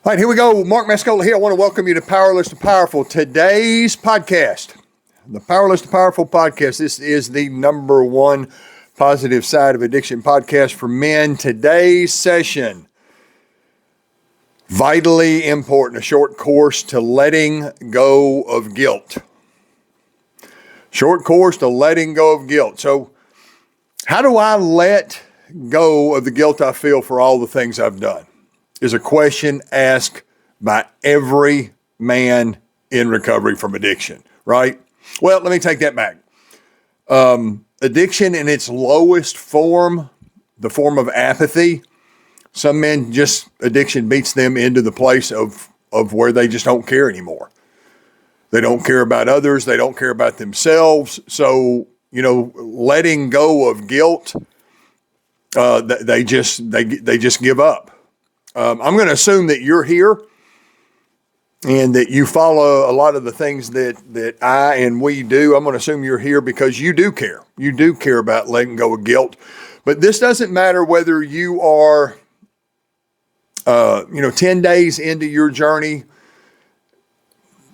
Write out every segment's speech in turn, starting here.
All right, here we go. Mark Mascola here. I want to welcome you to Powerless to Powerful. Today's podcast, the Powerless to Powerful podcast. This is the number one positive side of addiction podcast for men. Today's session, vitally important, a short course to letting go of guilt. Short course to letting go of guilt. So how do I let go of the guilt I feel for all the things I've done? Is a question asked by every man in recovery from addiction, right? Well, let me take that back. Addiction in its lowest form, the form of apathy, some men addiction beats them into the place of where they just don't care anymore. They don't care about others. They don't care about themselves. So, letting go of guilt, they just give up. I'm going to assume that you're here and that you follow a lot of the things that I and we do. I'm going to assume you're here because you do care. You do care about letting go of guilt. But this doesn't matter whether you are, 10 days into your journey,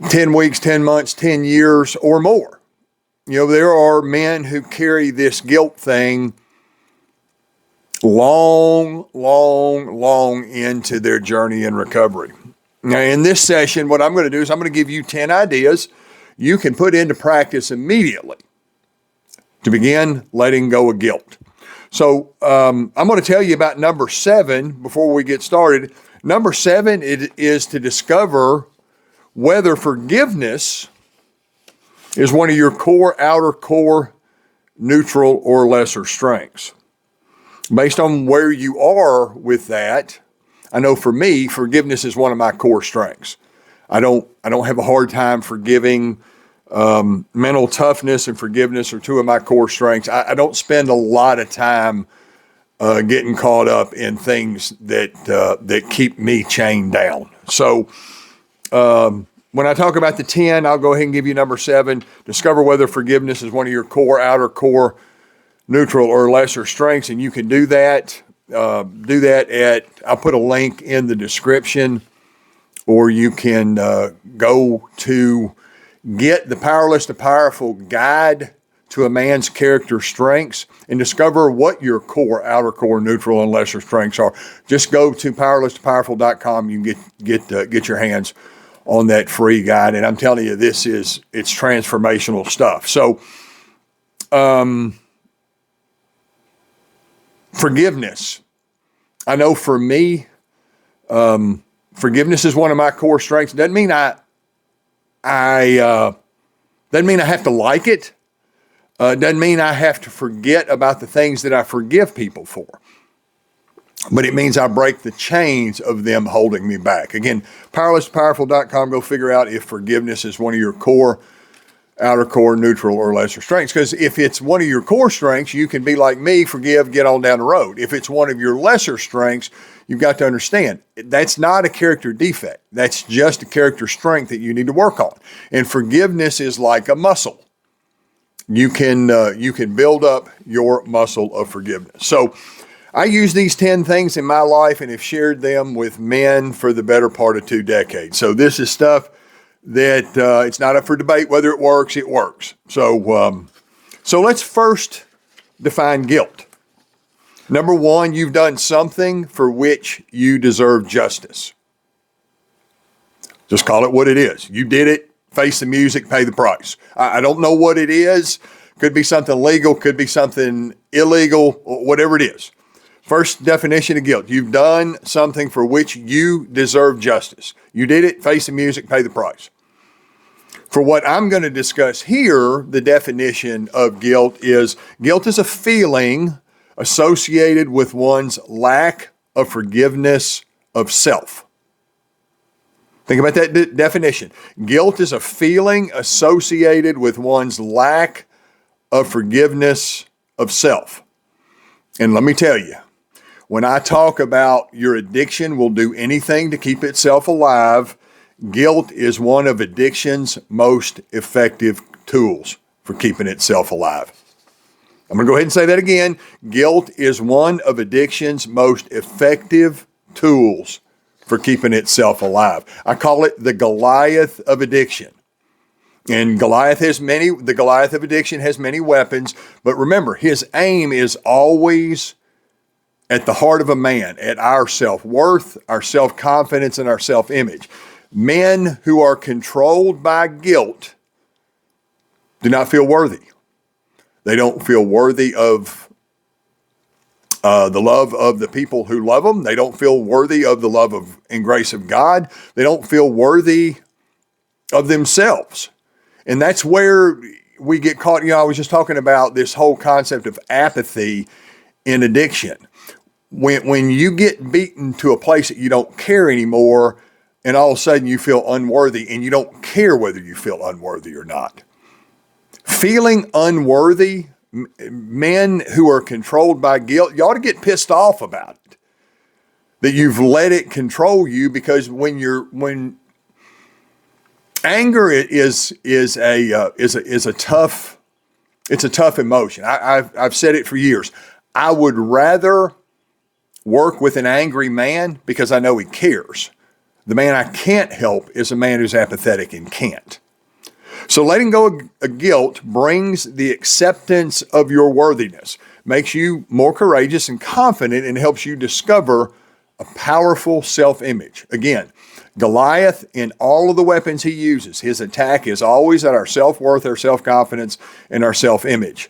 10 weeks, 10 months, 10 years or more. There are men who carry this guilt thing long into their journey in recovery. Now, in this session, what I'm going to do is I'm going to give you 10 ideas you can put into practice immediately to begin letting go of guilt. So I'm going to tell you about number 7 before we get started. Number 7 is to discover whether forgiveness is one of your core, outer core, neutral, or lesser strengths. Based on where you are with that, I know for me, forgiveness is one of my core strengths. I don't have a hard time forgiving. Mental toughness and forgiveness are two of my core strengths. I don't spend a lot of time getting caught up in things that keep me chained down. So when I talk about the 10, I'll go ahead and give you number 7. Discover whether forgiveness is one of your core, outer core, neutral or lesser strengths, and you can do that. I'll put a link in the description, or you can go to get the Powerless to Powerful guide to a man's character strengths and discover what your core, outer core, neutral, and lesser strengths are. Just go to powerlesstopowerful.com. You can get your hands on that free guide, and I'm telling you, it's transformational stuff. So, forgiveness. I know for me, forgiveness is one of my core strengths. Doesn't mean I have to like it. Doesn't mean I have to forget about the things that I forgive people for. But it means I break the chains of them holding me back. Again, powerlesstopowerful.com. Go figure out if forgiveness is one of your core, outer core, neutral, or lesser strengths. Because if it's one of your core strengths, you can be like me, forgive, get on down the road. If it's one of your lesser strengths, you've got to understand, that's not a character defect. That's just a character strength that you need to work on. And forgiveness is like a muscle. You can build up your muscle of forgiveness. So I use these 10 things in my life and have shared them with men for the better part of 2 decades. So this is stuff that it's not up for debate whether it works. It works. So let's first define guilt. Number 1, you've done something for which you deserve justice. Just call it what it is. You did it. Face the music. Pay the price. I don't know what it is. Could be something legal. Could be something illegal. Whatever it is. First definition of guilt. You've done something for which you deserve justice. You did it, face the music, pay the price. For what I'm going to discuss here, the definition of guilt is a feeling associated with one's lack of forgiveness of self. Think about that definition. Guilt is a feeling associated with one's lack of forgiveness of self. And let me tell you, when I talk about your addiction will do anything to keep itself alive, guilt is one of addiction's most effective tools for keeping itself alive. I'm going to go ahead and say that again. Guilt is one of addiction's most effective tools for keeping itself alive. I call it the Goliath of addiction. And the Goliath of addiction has many weapons, but remember, his aim is always at the heart of a man, at our self-worth, our self-confidence, and our self-image. Men who are controlled by guilt do not feel worthy. They don't feel worthy of the love of the people who love them. They don't feel worthy of the love and grace of God. They don't feel worthy of themselves. And that's where we get caught. I was just talking about this whole concept of apathy in addiction. When you get beaten to a place that you don't care anymore, and all of a sudden you feel unworthy, and you don't care whether you feel unworthy or not. Feeling unworthy, men who are controlled by guilt, you ought to get pissed off about it. That you've let it control you, because when anger is a tough emotion. I've said it for years. I would rather work with an angry man because I know he cares. The man I can't help is a man who's apathetic and can't. So letting go of guilt brings the acceptance of your worthiness, makes you more courageous and confident, and helps you discover a powerful self-image. Again, Goliath, in all of the weapons he uses, his attack is always at our self-worth, our self-confidence, and our self-image.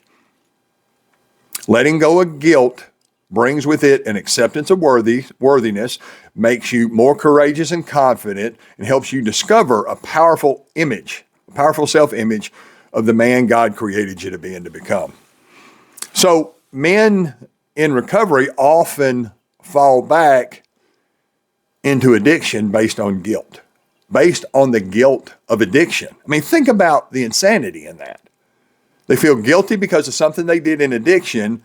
Letting go of guilt brings with it an acceptance of worthiness, makes you more courageous and confident, and helps you discover a powerful image, a powerful self-image of the man God created you to be and to become. So men in recovery often fall back into addiction based on guilt, based on the guilt of addiction. I mean, think about the insanity in that. They feel guilty because of something they did in addiction,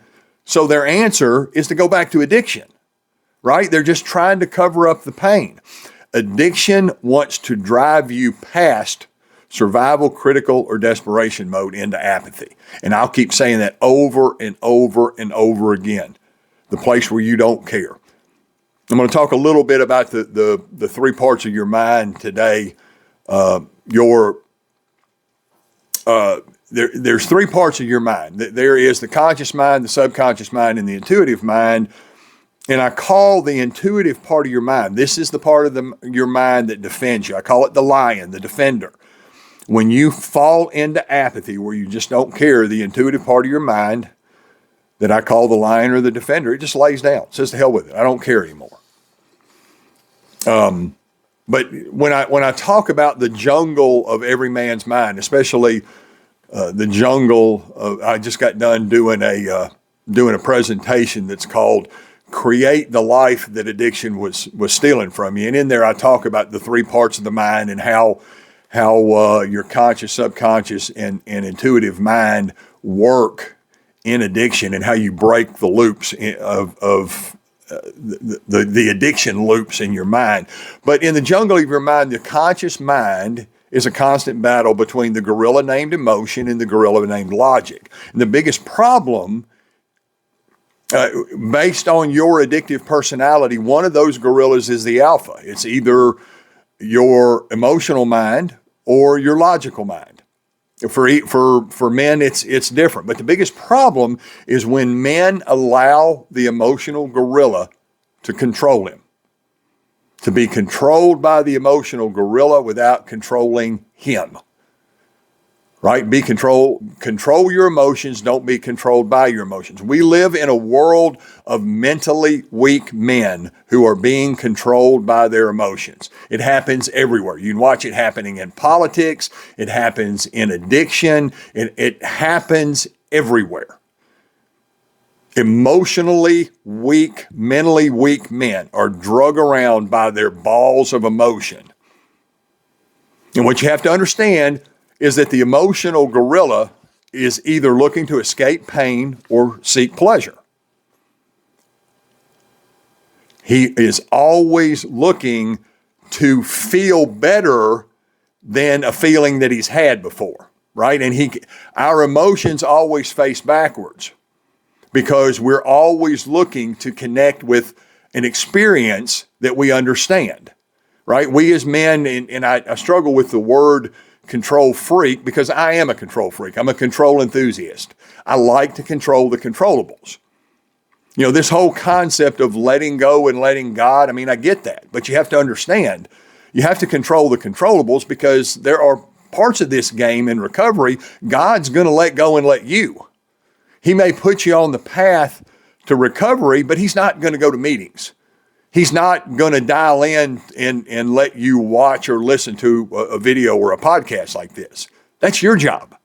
so their answer is to go back to addiction, right? They're just trying to cover up the pain. Addiction wants to drive you past survival, critical, or desperation mode into apathy. And I'll keep saying that over and over and over again, the place where you don't care. I'm going to talk a little bit about the three parts of your mind today. There's three parts of your mind. There is the conscious mind, the subconscious mind, and the intuitive mind. And I call the intuitive part of your mind, this is the part of your mind that defends you. I call it the lion, the defender. When you fall into apathy, where you just don't care, the intuitive part of your mind that I call the lion or the defender, it just lays down. It says, to hell with it. I don't care anymore. But when I talk about the jungle of every man's mind, especially the jungle of, I just got done doing a presentation that's called "Create the Life That Addiction Was Stealing From You," and in there I talk about the three parts of the mind and how your conscious, subconscious, and intuitive mind work in addiction, and how you break the loops of the addiction loops in your mind. But in the jungle of your mind, the conscious mind is a constant battle between the gorilla named emotion and the gorilla named logic. And the biggest problem, based on your addictive personality, one of those gorillas is the alpha. It's either your emotional mind or your logical mind. For men, it's different. But the biggest problem is when men allow the emotional gorilla to control him, to be controlled by the emotional gorilla without controlling him. Right? Control your emotions. Don't be controlled by your emotions. We live in a world of mentally weak men who are being controlled by their emotions. It happens everywhere. You can watch it happening in politics. It happens in addiction. It happens everywhere. Emotionally weak, mentally weak men are drug around by their balls of emotion. And what you have to understand is that the emotional gorilla is either looking to escape pain or seek pleasure. He is always looking to feel better than a feeling that he's had before, right? And our emotions always face backwards because we're always looking to connect with an experience that we understand, right? We as men, and I struggle with the word control freak because I am a control freak. I'm a control enthusiast. I like to control the controllables. You know, this whole concept of letting go and letting God, I mean, I get that, but you have to understand, you have to control the controllables because there are parts of this game in recovery, God's going to let go and let you. He may put you on the path to recovery, but he's not going to go to meetings. He's not going to dial in and let you watch or listen to a video or a podcast like this. That's your job.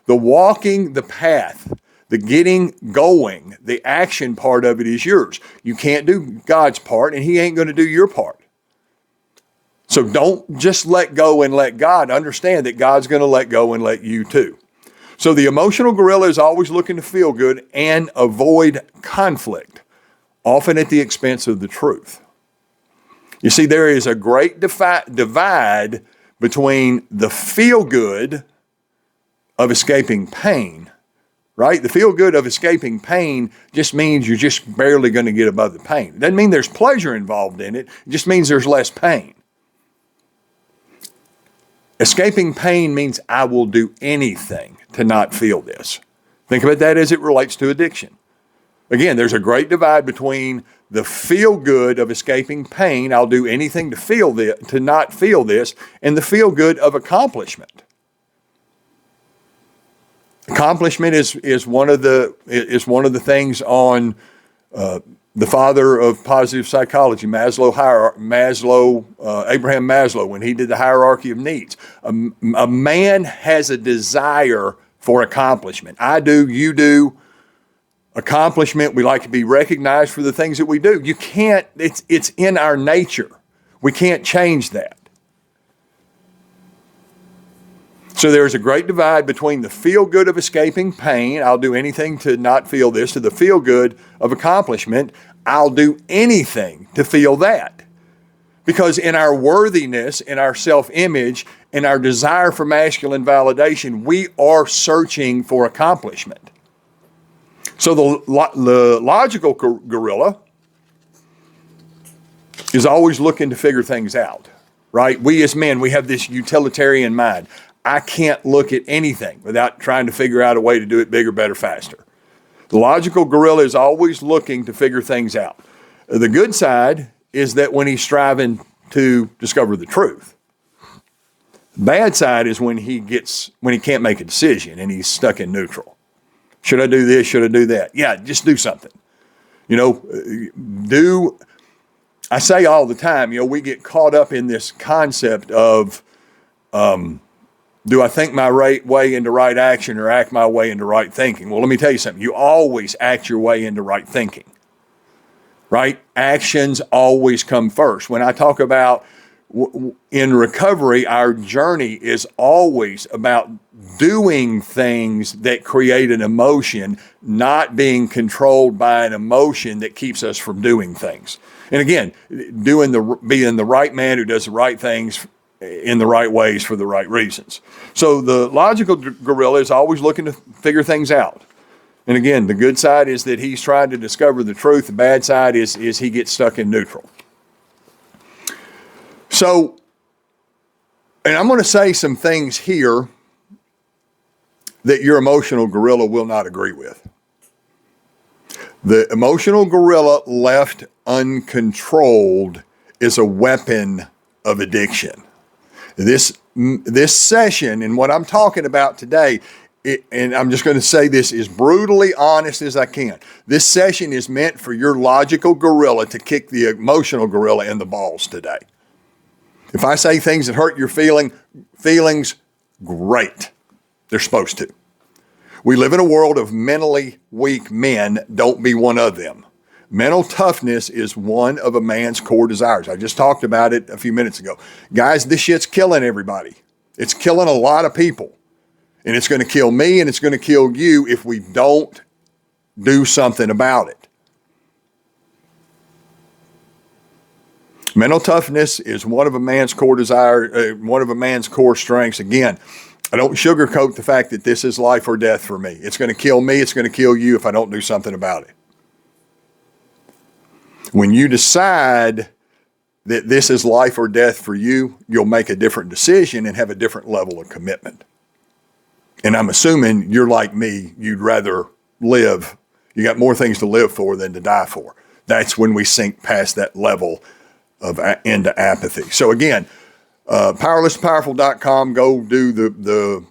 The walking the path, the getting going, the action part of it is yours. You can't do God's part, and he ain't going to do your part. So don't just let go and let God. Understand that God's going to let go and let you too. So the emotional gorilla is always looking to feel good and avoid conflict, often at the expense of the truth. You see, there is a great divide between the feel good of escaping pain, right? The feel good of escaping pain just means you're just barely going to get above the pain. It doesn't mean there's pleasure involved in it. It just means there's less pain. Escaping pain means I will do anything to not feel this. Think about that as it relates to addiction. Again, there's a great divide between the feel good of escaping pain, I'll do anything to not feel this, and the feel good of accomplishment. Accomplishment is one of the things on the father of positive psychology, Abraham Maslow, when he did the hierarchy of needs. A man has a desire for accomplishment. I do, you do. Accomplishment, we like to be recognized for the things that we do. You can't, it's in our nature. We can't change that. So there's a great divide between the feel good of escaping pain, I'll do anything to not feel this, to the feel good of accomplishment, I'll do anything to feel that. Because in our worthiness, in our self-image, in our desire for masculine validation, we are searching for accomplishment. So the logical gorilla is always looking to figure things out, right? We as men, we have this utilitarian mind. I can't look at anything without trying to figure out a way to do it bigger, better, faster. The logical gorilla is always looking to figure things out. The good side is that when he's striving to discover the truth. The bad side is when he can't make a decision and he's stuck in neutral. Should I do this? Should I do that? Yeah, just do something. You know, I say all the time, we get caught up in this concept of, do I think my way into right action or act my way into right thinking? Well, let me tell you something. You always act your way into right thinking, right? Actions always come first. When I talk about in recovery, our journey is always about doing things that create an emotion, not being controlled by an emotion that keeps us from doing things. And again, being the right man who does the right things in the right ways for the right reasons. So the logical gorilla is always looking to figure things out. And again, the good side is that he's trying to discover the truth. The bad side is he gets stuck in neutral. So, and I'm going to say some things here that your emotional gorilla will not agree with. The emotional gorilla left uncontrolled is a weapon of addiction. This session and what I'm talking about today, and I'm just going to say this as brutally honest as I can. This session is meant for your logical gorilla to kick the emotional gorilla in the balls today. If I say things that hurt your feelings, great. They're supposed to. We live in a world of mentally weak men. Don't be one of them. Mental toughness is one of a man's core desires. I just talked about it a few minutes ago. Guys, this shit's killing everybody. It's killing a lot of people. And it's going to kill me and it's going to kill you if we don't do something about it. Mental toughness is one of a man's core one of a man's core strengths. Again, I don't sugarcoat the fact that this is life or death for me. It's going to kill me. It's going to kill you if I don't do something about it. When you decide that this is life or death for you, you'll make a different decision and have a different level of commitment. And I'm assuming you're like me, you'd rather live, you got more things to live for than to die for. That's when we sink past that level of into apathy. So again, powerlesstopowerful.com, go do the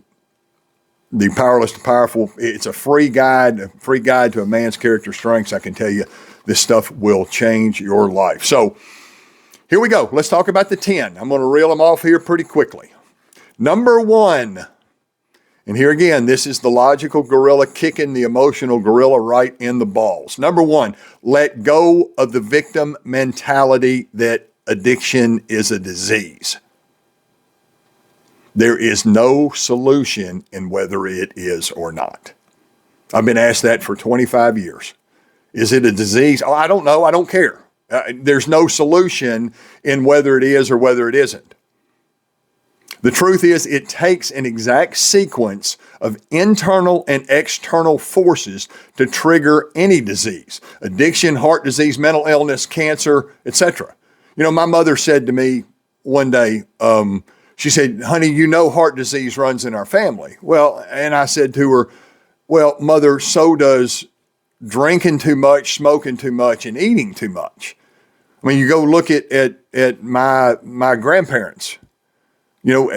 Powerless to Powerful. It's a free guide to a man's character strengths. I can tell you this stuff will change your life. So here we go. Let's talk about the 10. I'm going to reel them off here pretty quickly. Number 1, and here again, this is the logical gorilla kicking the emotional gorilla right in the balls. Number 1, let go of the victim mentality that addiction is a disease. There is no solution in whether it is or not. I've been asked that for 25 years. Is it a disease? Oh, I don't know. I don't care. There's no solution in whether it is or whether it isn't. The truth is, it takes an exact sequence of internal and external forces to trigger any disease: addiction, heart disease, mental illness, cancer, etc. You know, my mother said to me one day, she said, "Honey, you know heart disease runs in our family." Well, and I said to her, "Well, Mother, so does drinking too much, smoking too much, and eating too much." I mean, you go look at my grandparents. You know,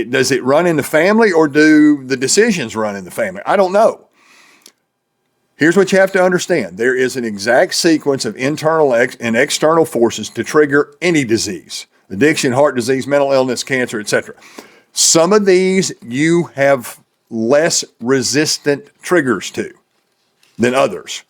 does it run in the family, or do the decisions run in the family? I don't know. Here's what you have to understand. There is an exact sequence of internal and external forces to trigger any disease: addiction, heart disease, mental illness, cancer, etc. Some of these you have less resistant triggers to than others.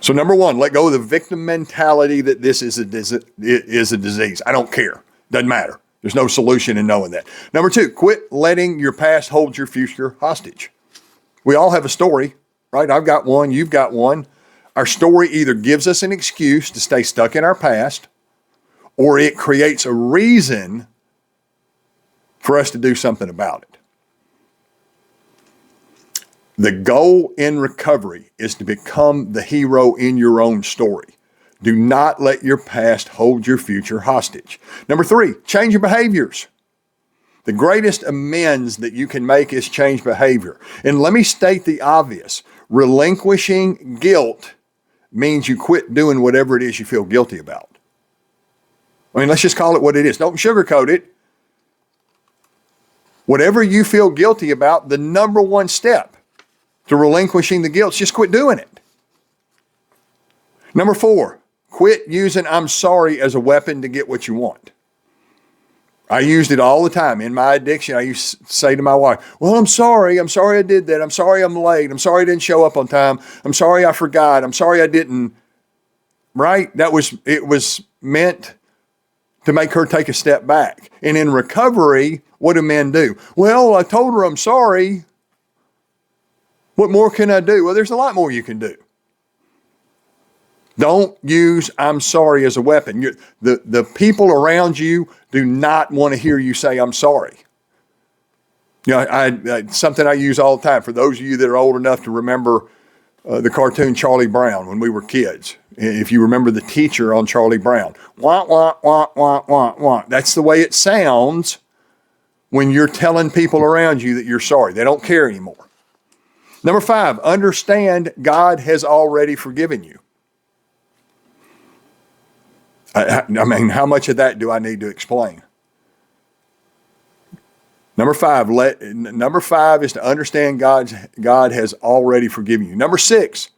So number 1, let go of the victim mentality that this is a disease. I don't care. Doesn't matter. There's no solution in knowing that. Number 2, quit letting your past hold your future hostage. We all have a story, right? I've got one. You've got one. Our story either gives us an excuse to stay stuck in our past, or it creates a reason for us to do something about it. The goal in recovery is to become the hero in your own story. Do not let your past hold your future hostage. Number 3, change your behaviors. The greatest amends that you can make is change behavior. And let me state the obvious. Relinquishing guilt means you quit doing whatever it is you feel guilty about. I mean, let's just call it what it is. Don't sugarcoat it. Whatever you feel guilty about, the number 1 step to relinquishing the guilt is just quit doing it. Number 4, quit using "I'm sorry" as a weapon to get what you want. I used it all the time. In my addiction, I used to say to my wife, "Well, I'm sorry I did that. I'm sorry I'm late. I'm sorry I didn't show up on time. I'm sorry I forgot. I'm sorry I didn't." Right? It was meant to make her take a step back. And in recovery, what do men do? "Well, I told her I'm sorry. What more can I do?" Well, there's a lot more you can do. Don't use "I'm sorry" as a weapon. The people around you do not want to hear you say "I'm sorry." You know, something I use all the time. For those of you that are old enough to remember the cartoon Charlie Brown when we were kids. If you remember the teacher on Charlie Brown. Wah, wah, wah, wah, wah, wah. That's the way it sounds when you're telling people around you that you're sorry. They don't care anymore. Number 5, understand God has already forgiven you. I mean, how much of that do I need to explain? Number 5 is to understand God has already forgiven you. Number 6,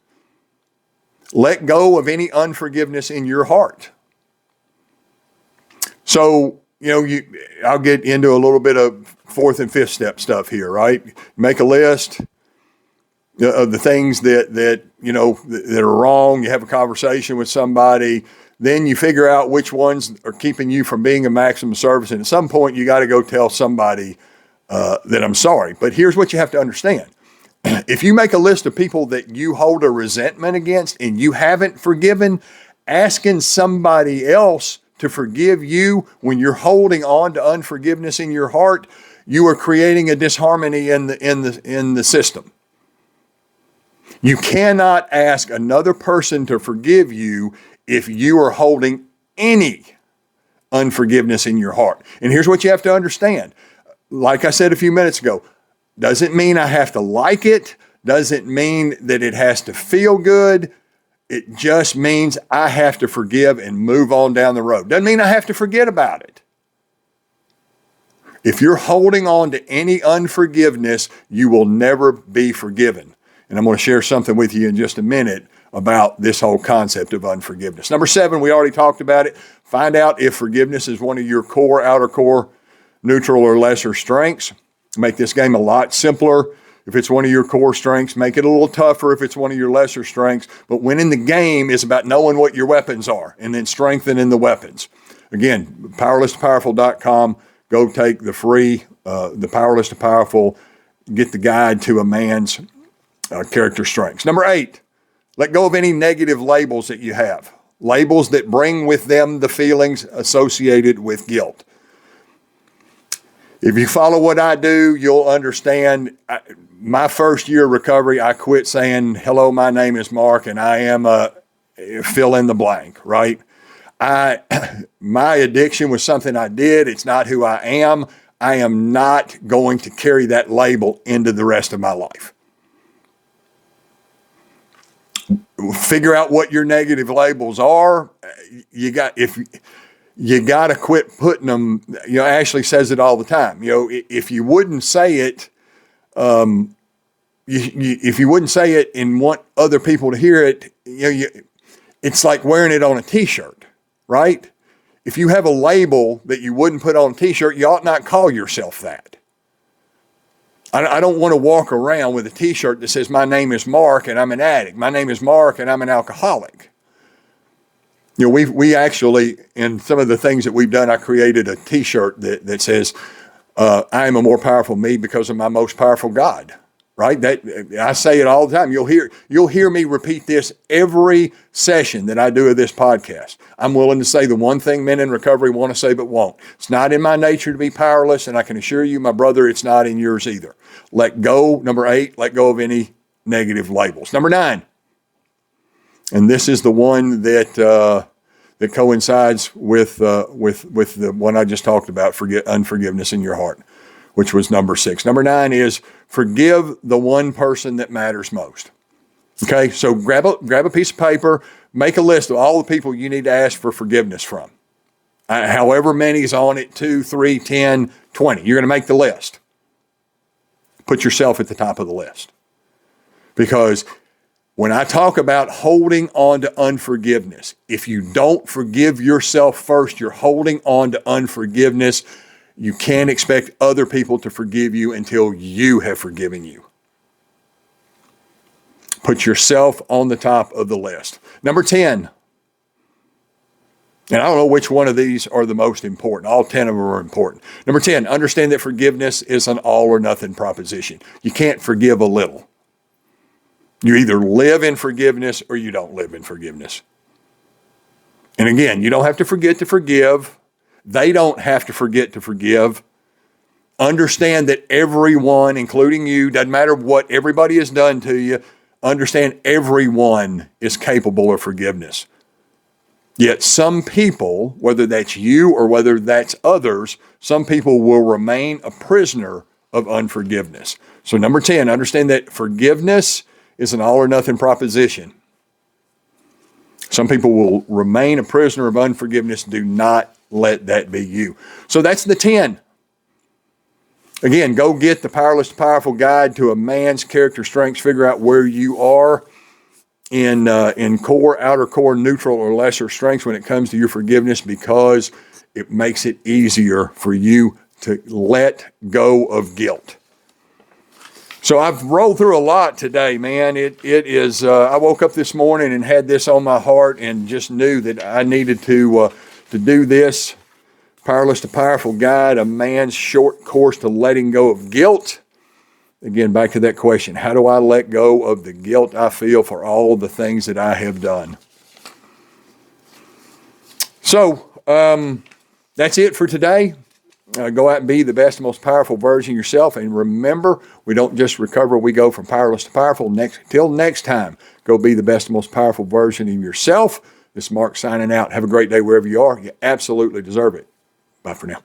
let go of any unforgiveness in your heart. So, I'll get into a little bit of 4th and 5th step stuff here, right? Make a list of the things that are wrong. You have a conversation with somebody. Then you figure out which ones are keeping you from being a maximum service. And at some point, you got to go tell somebody that I'm sorry. But here's what you have to understand. If you make a list of people that you hold a resentment against and you haven't forgiven, asking somebody else to forgive you when you're holding on to unforgiveness in your heart, you are creating a disharmony in the system. You cannot ask another person to forgive you if you are holding any unforgiveness in your heart. And here's what you have to understand. Like I said a few minutes ago, doesn't mean I have to like it, doesn't mean that it has to feel good. It just means I have to forgive and move on down the road. Doesn't mean I have to forget about it. If you're holding on to any unforgiveness, you will never be forgiven. And I'm going to share something with you in just a minute about this whole concept of unforgiveness. Number 7, we already talked about it. Find out if forgiveness is one of your core, outer core, neutral, or lesser strengths. Make this game a lot simpler. If it's one of your core strengths, make it a little tougher if it's one of your lesser strengths. But winning the game is about knowing what your weapons are and then strengthening the weapons. Again, powerless2powerful.com. Go take the free, the Powerless to Powerful, get the guide to a man's character strengths. Number 8, let go of any negative labels that you have. Labels that bring with them the feelings associated with guilt. If you follow what I do, you'll understand. My first year of recovery, I quit saying, hello, my name is Mark, and I am a fill in the blank, right? My addiction was something I did. It's not who I am. I am not going to carry that label into the rest of my life. Figure out what your negative labels are. You got to quit putting them. You know, Ashley says it all the time. You know, if you wouldn't say it, if you wouldn't say it and want other people to hear it, it's like wearing it on a T-shirt, right? If you have a label that you wouldn't put on a T-shirt, you ought not call yourself that. I don't want to walk around with a T-shirt that says, my name is Mark and I'm an addict. My name is Mark and I'm an alcoholic. You know, we actually, in some of the things that we've done, I created a T-shirt that says, I am a more powerful me because of my most powerful God. Right? That I say it all the time. You'll hear me repeat this every session that I do of this podcast. I'm willing to say the one thing men in recovery want to say but won't. It's not in my nature to be powerless, and I can assure you, my brother, it's not in yours either. Let go. Number 8, let go of any negative labels. Number 9, and this is the one that coincides with the one I just talked about, unforgiveness in your heart, which was number 6. Number 9 is forgive the one person that matters most. Okay, so grab a piece of paper, make a list of all the people you need to ask for forgiveness from. However many's on it, 2, 3, 10, 20. You're going to make the list. Put yourself at the top of the list. Because when I talk about holding on to unforgiveness, if you don't forgive yourself first, you're holding on to unforgiveness. You can't expect other people to forgive you until you have forgiven you. Put yourself on the top of the list. Number 10, and I don't know which one of these are the most important. All 10 of them are important. Number 10, understand that forgiveness is an all or nothing proposition. You can't forgive a little. You either live in forgiveness or you don't live in forgiveness. And again, you don't have to forget to forgive. They don't have to forget to forgive. Understand that everyone, including you, doesn't matter what everybody has done to you, understand everyone is capable of forgiveness. Yet some people, whether that's you or whether that's others, some people will remain a prisoner of unforgiveness. So number 10, understand that forgiveness is an all or nothing proposition. Some people will remain a prisoner of unforgiveness. Do not let that be you. So that's the 10. Again, go get the Powerless to Powerful Guide to a Man's Character Strengths. Figure out where you are in core, outer core, neutral, or lesser strengths when it comes to your forgiveness, because it makes it easier for you to let go of guilt. So I've rolled through a lot today, man. It is. I woke up this morning and had this on my heart and just knew that I needed to do this. Powerless to Powerful Guide, a man's short course to letting go of guilt. Again, back to that question. How do I let go of the guilt I feel for all the things that I have done? So that's it for today. Go out and be the best and most powerful version of yourself. And remember, we don't just recover, we go from powerless to powerful. Till next time, go be the best and most powerful version of yourself. This is Mark signing out. Have a great day wherever you are. You absolutely deserve it. Bye for now.